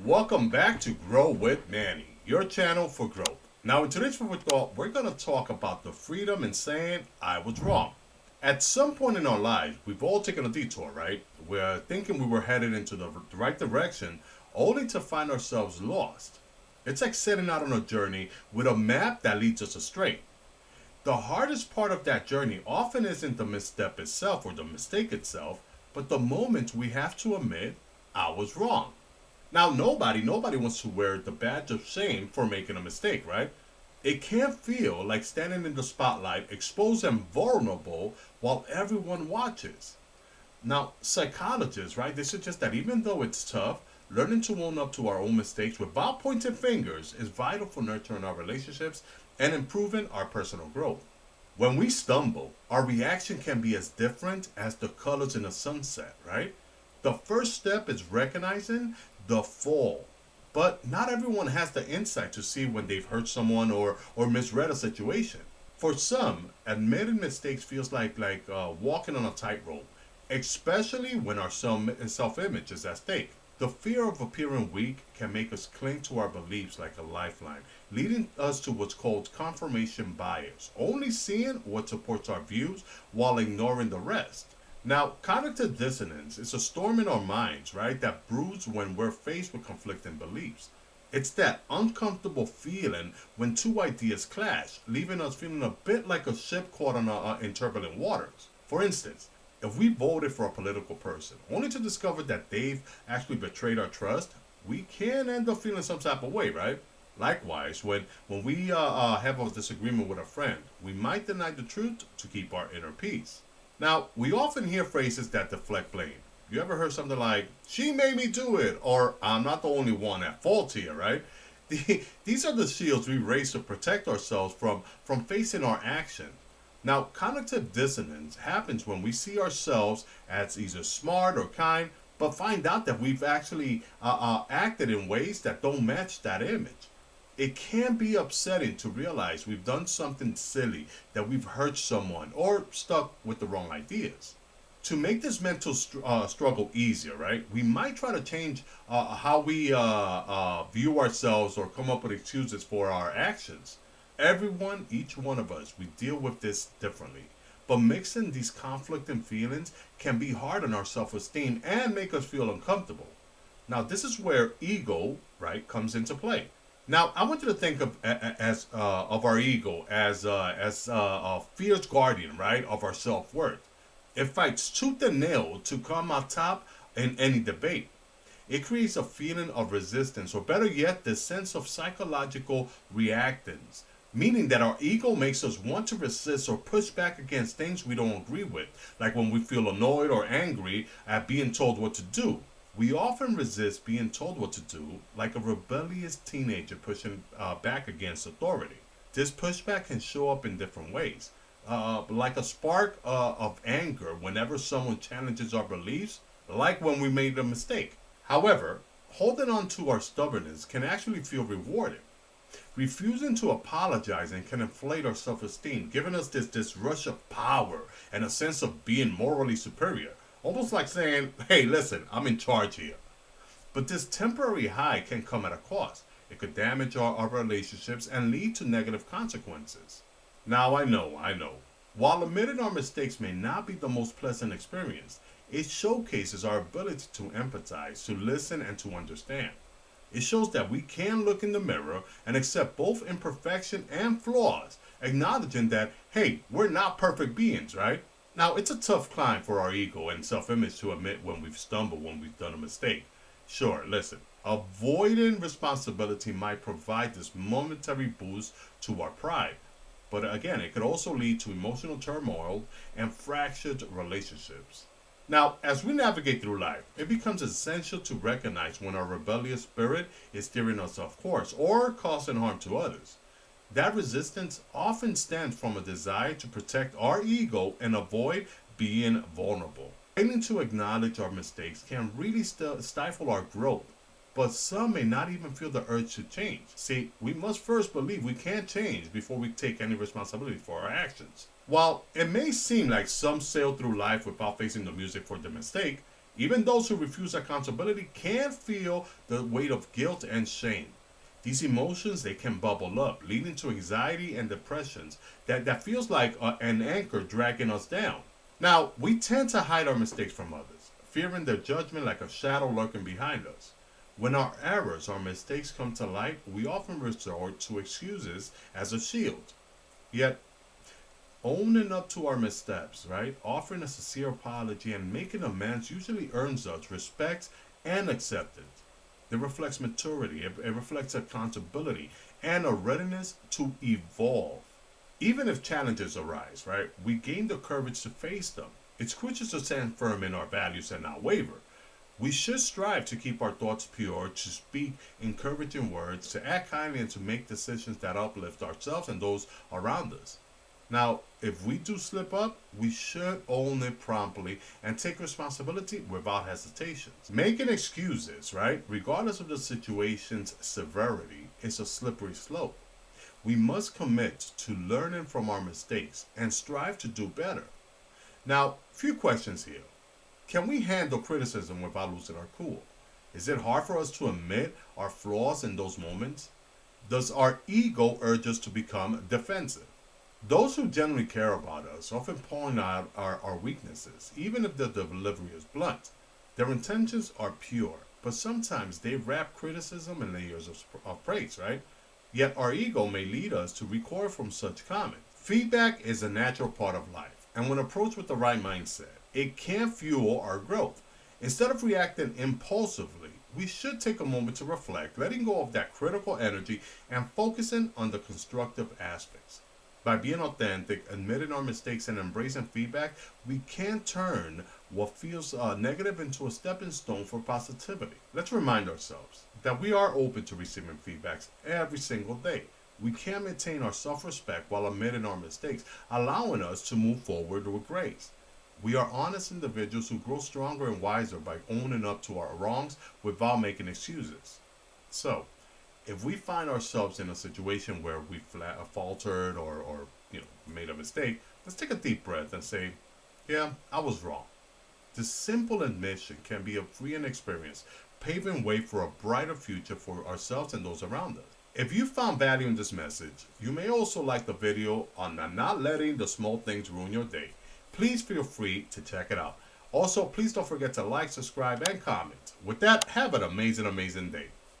Welcome back to Grow with Manny, your channel for growth. Now, in today's food for thought, we're going to talk about the freedom in saying I was wrong. At some point in our lives, we've all taken a detour, right? We're thinking we were headed into the right direction, only to find ourselves lost. It's like setting out on a journey with a map that leads us astray. The hardest part of that journey often isn't the misstep itself or the mistake itself, but the moment we have to admit I was wrong. Now, nobody wants to wear the badge of shame for making a mistake, right? It can feel like standing in the spotlight, exposed and vulnerable while everyone watches. Now, psychologists, right, they suggest that even though it's tough, learning to own up to our own mistakes without pointing fingers is vital for nurturing our relationships and improving our personal growth. When we stumble, our reaction can be as different as the colors in a sunset, right? The first step is recognizing the fall. But not everyone has the insight to see when they've hurt someone or misread a situation. For some, admitting mistakes feels like walking on a tightrope, especially when our self-image is at stake. The fear of appearing weak can make us cling to our beliefs like a lifeline, leading us to what's called confirmation bias, only seeing what supports our views while ignoring the rest. Now, cognitive dissonance is a storm in our minds, right, that brews when we're faced with conflicting beliefs. It's that uncomfortable feeling when two ideas clash, leaving us feeling a bit like a ship caught in turbulent waters. For instance, if we voted for a political person only to discover that they've actually betrayed our trust, we can end up feeling some type of way, right? Likewise, when we have a disagreement with a friend, we might deny the truth to keep our inner peace. Now, we often hear phrases that deflect blame. You ever heard something like, she made me do it, or I'm not the only one at fault here, right? These are the shields we raise to protect ourselves from facing our actions. Now, cognitive dissonance happens when we see ourselves as either smart or kind, but find out that we've actually acted in ways that don't match that image. It can be upsetting to realize we've done something silly, that we've hurt someone, or stuck with the wrong ideas. To make this mental struggle easier, right, we might try to change how we view ourselves or come up with excuses for our actions. Everyone, each one of us, we deal with this differently. But mixing these conflicting feelings can be hard on our self esteem and make us feel uncomfortable. Now, this is where ego, right, comes into play. Now, I want you to think of our ego as a fierce guardian, right, of our self worth. It fights tooth and nail to come out top in any debate. It creates a feeling of resistance, or better yet, the sense of psychological reactance, meaning that our ego makes us want to resist or push back against things we don't agree with, like when we feel annoyed or angry at being told what to do. We often resist being told what to do, like a rebellious teenager pushing back against authority. This pushback can show up in different ways, like a spark of anger whenever someone challenges our beliefs, like when we made a mistake. However, holding on to our stubbornness can actually feel rewarding. Refusing to apologize and can inflate our self-esteem, giving us this rush of power and a sense of being morally superior. Almost like saying, hey, listen, I'm in charge here. But this temporary high can come at a cost. It could damage our relationships and lead to negative consequences. Now, I know. While admitting our mistakes may not be the most pleasant experience, it showcases our ability to empathize, to listen, and to understand. It shows that we can look in the mirror and accept both imperfection and flaws, acknowledging that, hey, we're not perfect beings, right? Now, it's a tough climb for our ego and self-image to admit when we've stumbled, when we've done a mistake. Sure, listen, avoiding responsibility might provide this momentary boost to our pride. But again, it could also lead to emotional turmoil and fractured relationships. Now, as we navigate through life, it becomes essential to recognize when our rebellious spirit is steering us off course or causing harm to others. That resistance often stems from a desire to protect our ego and avoid being vulnerable. Failing to acknowledge our mistakes can really stifle our growth, but some may not even feel the urge to change. See, we must first believe we can't change before we take any responsibility for our actions. While it may seem like some sail through life without facing the music for the mistake, Even those who refuse accountability can feel the weight of guilt and shame. These emotions, they can bubble up, leading to anxiety and depressions that feels like an anchor dragging us down. Now, we tend to hide our mistakes from others, fearing their judgment like a shadow lurking behind us. When our errors or mistakes come to light, we often resort to excuses as a shield. Yet, owning up to our missteps, right? Offering a sincere apology and making amends usually earns us respect and acceptance. It reflects maturity, it reflects accountability, and a readiness to evolve. Even if challenges arise, right, we gain the courage to face them. It's crucial to stand firm in our values and not waver. We should strive to keep our thoughts pure, to speak encouraging words, to act kindly, and to make decisions that uplift ourselves and those around us. Now, if we do slip up, we should own it promptly and take responsibility without hesitation. Making excuses, right, regardless of the situation's severity, is a slippery slope. We must commit to learning from our mistakes and strive to do better. Now, few questions here. Can we handle criticism without losing our cool? Is it hard for us to admit our flaws in those moments? Does our ego urge us to become defensive? Those who genuinely care about us often point out our weaknesses, even if the delivery is blunt. Their intentions are pure, but sometimes they wrap criticism in layers of praise, right? Yet our ego may lead us to recoil from such comments. Feedback is a natural part of life, and when approached with the right mindset, it can fuel our growth. Instead of reacting impulsively, we should take a moment to reflect, letting go of that critical energy and focusing on the constructive aspects. By being authentic, admitting our mistakes, and embracing feedback, we can turn what feels negative into a stepping stone for positivity. Let's remind ourselves that we are open to receiving feedbacks every single day. We can maintain our self respect while admitting our mistakes, allowing us to move forward with grace. We are honest individuals who grow stronger and wiser by owning up to our wrongs without making excuses. So, if we find ourselves in a situation where we faltered or made a mistake, let's take a deep breath and say, "Yeah, I was wrong." This simple admission can be a freeing experience, paving way for a brighter future for ourselves and those around us. If you found value in this message, you may also like the video on not letting the small things ruin your day. Please feel free to check it out. Also, please don't forget to like, subscribe, and comment. With that, have an amazing, amazing day.